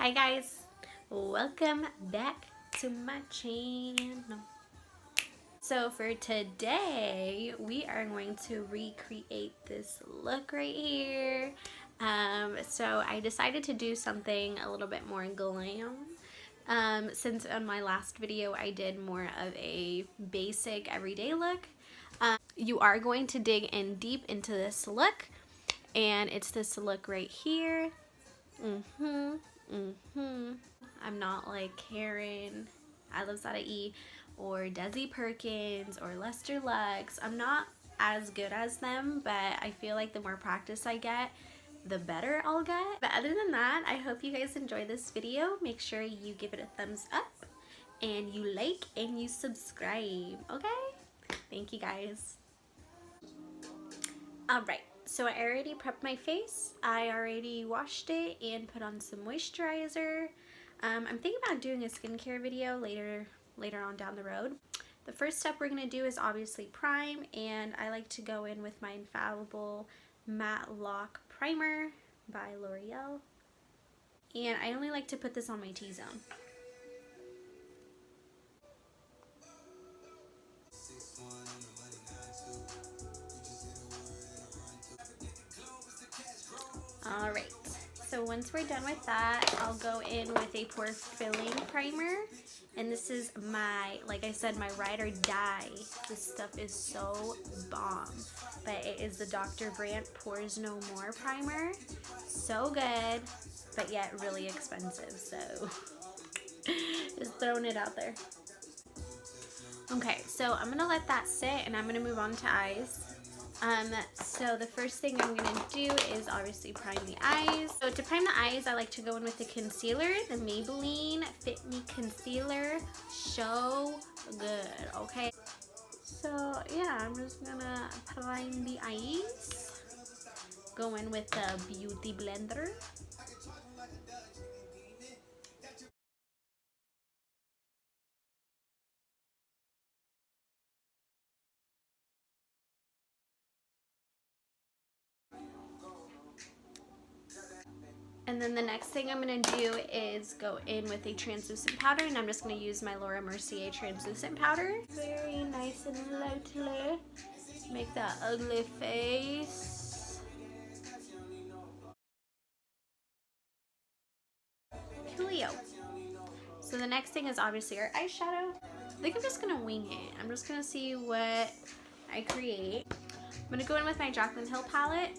Hi guys, welcome back to my channel. So for today, we are going to recreate this look right here. So I decided to do something a little bit more glam. Since on my last video I did more of a basic everyday look. You are going to dig in deep into this look, and it's this look right here. I'm not like Karen, I Love Sada E, or Desi Perkins, or Lester Lux. I'm not as good as them, but I feel like the more practice I get, the better I'll get. But other than that, I hope you guys enjoy this video. Make sure you give it a thumbs up, and you like, and you subscribe, okay? Thank you guys. Alright, so I already prepped my face. I already washed it and put on some moisturizer. I'm thinking about doing a skincare video later on down the road. The first step we're going to do is obviously prime, and I like to go in with my Infallible Matte Lock Primer by L'Oreal. And I only like to put this on my T-zone. Alright, so once we're done with that, I'll go in with a pore filling primer. And this is my, like I said, my ride or die. This stuff is so bomb. But it is the Dr. Brandt Pores No More primer. So good, but yet really expensive. So just throwing it out there. Okay, so I'm gonna let that sit, and I'm gonna move on to eyes. So the first thing I'm gonna do is obviously prime the eyes. So to prime the eyes, I like to go in with the concealer, the Maybelline Fit Me Concealer. So good, okay? So yeah, I'm just gonna prime the eyes. Go in with the Beauty Blender. And then the next thing I'm going to do is go in with a translucent powder, and I'm just going to use my Laura Mercier translucent powder. Very nice and lightly. Make that ugly face. Coolio. So the next thing is obviously our eyeshadow. I think I'm just going to wing it. I'm just going to see what I create. I'm going to go in with my Jaclyn Hill palette,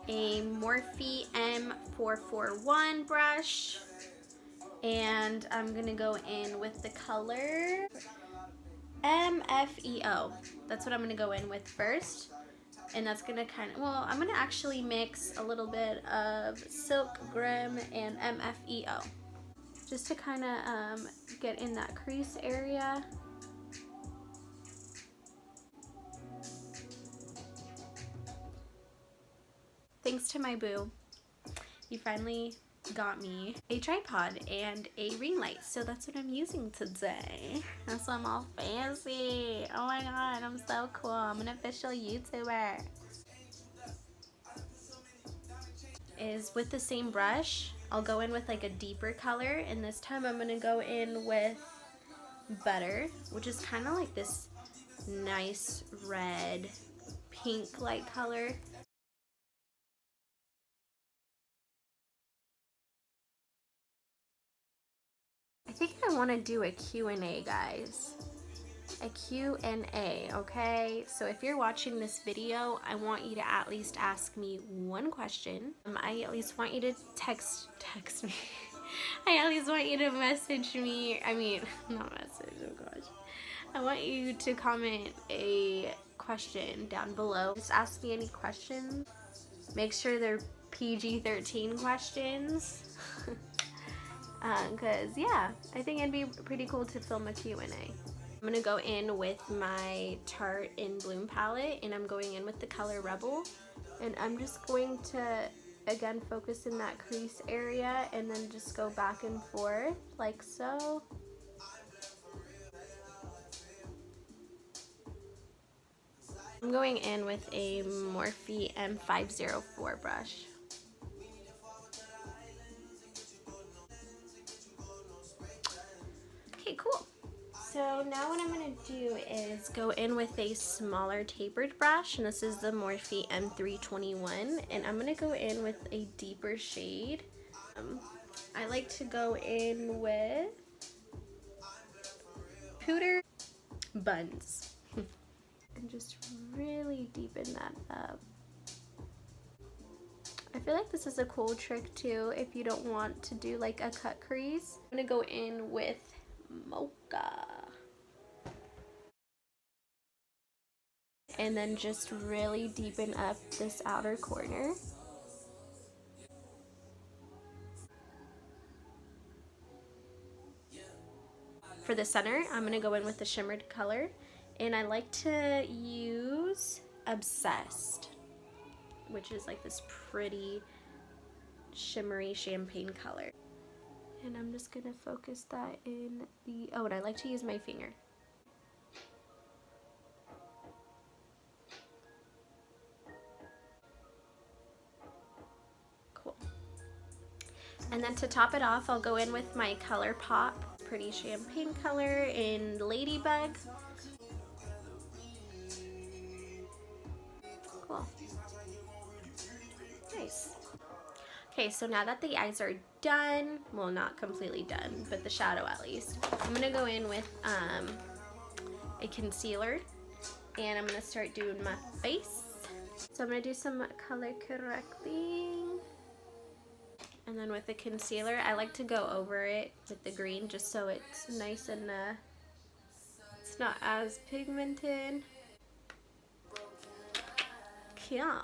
a Morphe M441 brush, and I'm gonna go in with the color MFEO. That's what I'm gonna go in with first, and that's gonna kind of, well, I'm gonna actually mix a little bit of Silk Grim and MFEO just to kind of get in that crease area. Thanks to my boo, he finally got me a tripod and a ring light, so that's what I'm using today. That's why I'm all fancy. Oh my god, I'm so cool. I'm an official YouTuber. Is with the same brush, I'll go in with like a deeper color, and this time I'm gonna go in with Butter, which is kind of like this nice red pink light color. I think I want to do a Q&A, guys. A Q&A, okay? So if you're watching this video, I want you to at least ask me one question. I at least want you to text me. I at least want you to message me. I mean, not message, oh gosh. I want you to comment a question down below. Just ask me any questions. Make sure they're PG-13 questions. Because yeah, I think it'd be pretty cool to film a Q&A. I'm gonna go in with my Tarte in Bloom palette, and I'm going in with the color Rebel, and I'm just going to again focus in that crease area and then just go back and forth like so. I'm going in with a Morphe M504 brush. So now what I'm going to do is go in with a smaller tapered brush, and this is the Morphe M321, and I'm going to go in with a deeper shade. I like to go in with Pooter Buns and just really deepen that up. I feel like this is a cool trick too if you don't want to do like a cut crease. I'm going to go in with Mocha. And then just really deepen up this outer corner. For the center, I'm going to go in with the shimmered color, and I like to use Obsessed, which is like this pretty shimmery champagne color. And I'm just going to focus that in the, oh, and I like to use my finger. Cool. And then to top it off, I'll go in with my Color Pop, pretty champagne color in Ladybug. Cool. Nice. Okay, so now that the eyes are done, well, not completely done, but the shadow at least, I'm going to go in with a concealer, and I'm going to start doing my face. So I'm going to do some color correcting, and then with the concealer, I like to go over it with the green just so it's nice and it's not as pigmented. Yeah.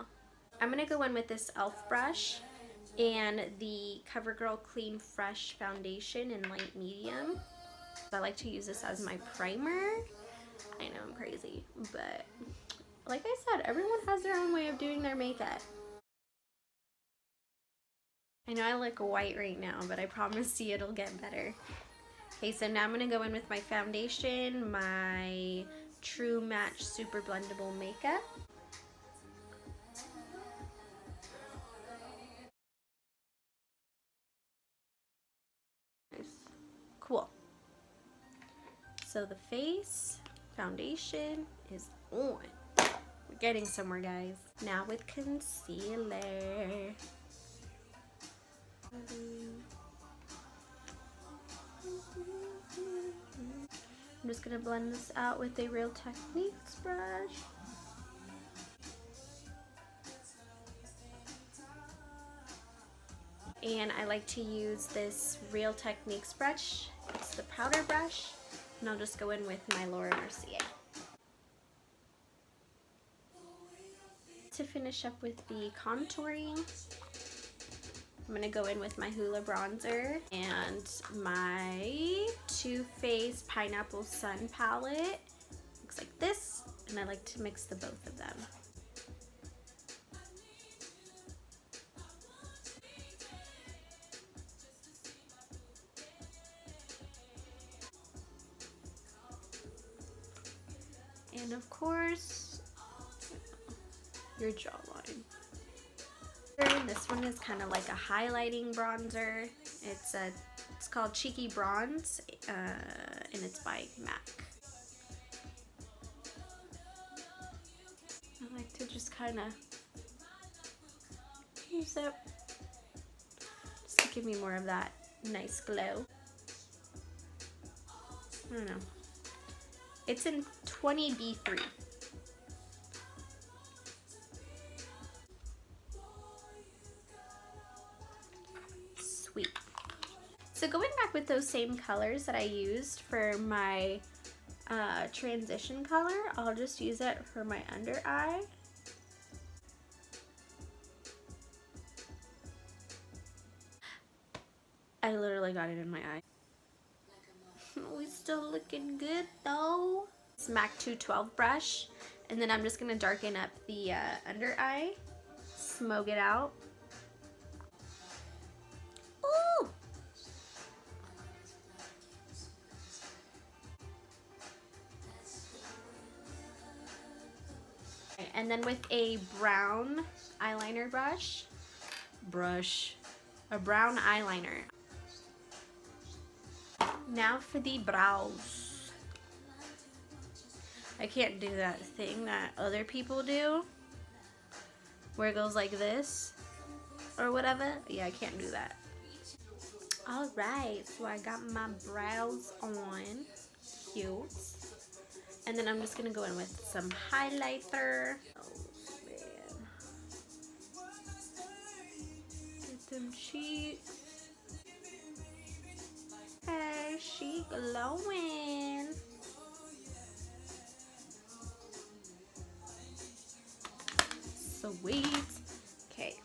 I'm going to go in with this e.l.f. brush and the CoverGirl Clean Fresh foundation in light medium. I like to use this as my primer. I know I'm crazy, but like I said, everyone has their own way of doing their makeup. I know I look white right now, but I promise you it'll get better. Okay, so now I'm going to go in with my foundation, my True Match Super Blendable Makeup. Cool. So the face, foundation is on. We're getting somewhere, guys. Now with concealer. I'm just going to blend this out with a Real Techniques brush. And I like to use this Real Techniques brush. It's the powder brush. And I'll just go in with my Laura Mercier. To finish up with the contouring, I'm going to go in with my Hoola bronzer and my Too Faced Pineapple Sun palette. Looks like this, and I like to mix the both of them. And of course, your jawline. This one is kind of like a highlighting bronzer. It's called Cheeky Bronze, and it's by MAC. I like to just kind of use it just to give me more of that nice glow. I don't know. It's in 20B3. Sweet. So going back with those same colors that I used for my transition color, I'll just use it for my under eye. I literally got it in my eye. We still looking good though. It's MAC 212 brush, and then I'm just gonna darken up the under eye, smoke it out. Ooh! And then with a brown eyeliner a brown eyeliner. Now for the brows. I can't do that thing that other people do where it goes like this or whatever. Yeah, I can't do that. Alright, so I got my brows on. Cute. And then I'm just going to go in with some highlighter. Oh, man. Get them cheeks. Hey, she glowing. Sweet. Okay.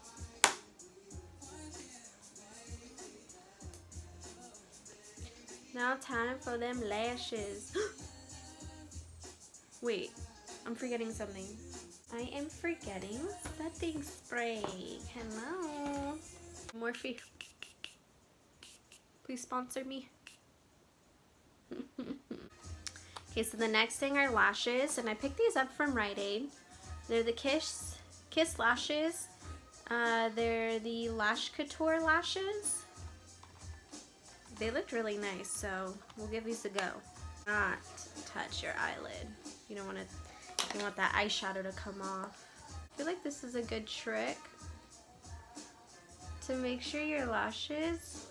Now time for them lashes. Wait, I'm forgetting something. I am forgetting setting spray. Hello. Morphe. Please sponsor me. Okay, so the next thing are lashes, and I picked these up from Rite Aid. They're the Kiss lashes. They're the Lash Couture lashes. They looked really nice, so we'll give these a go. Not touch your eyelid. You don't want to. You want that eyeshadow to come off. I feel like this is a good trick to make sure your lashes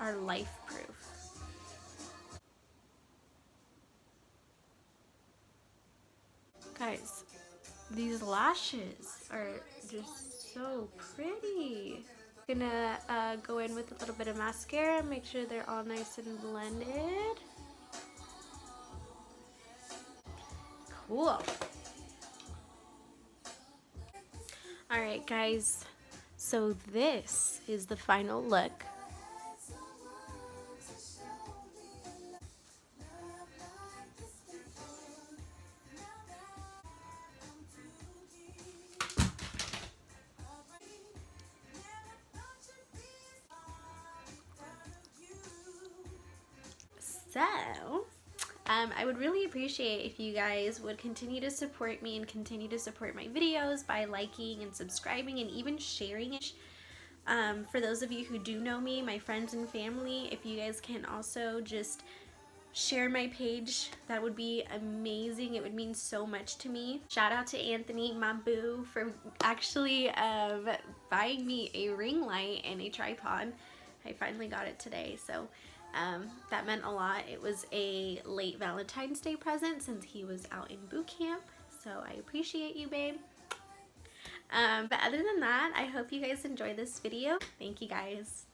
are life-proof. Guys, these lashes are just so pretty. Gonna go in with a little bit of mascara, make sure they're all nice and blended. Cool. Alright guys, so this is the final look. So, I would really appreciate if you guys would continue to support me and continue to support my videos by liking and subscribing and even sharing it. For those of you who do know me, my friends and family, if you guys can also just share my page, that would be amazing. It would mean so much to me. Shout out to Anthony, my boo, for actually buying me a ring light and a tripod. I finally got it today, so that meant a lot. It was a late Valentine's Day present since he was out in boot camp, so I appreciate you, babe. But other than that, I hope you guys enjoy this video. Thank you guys.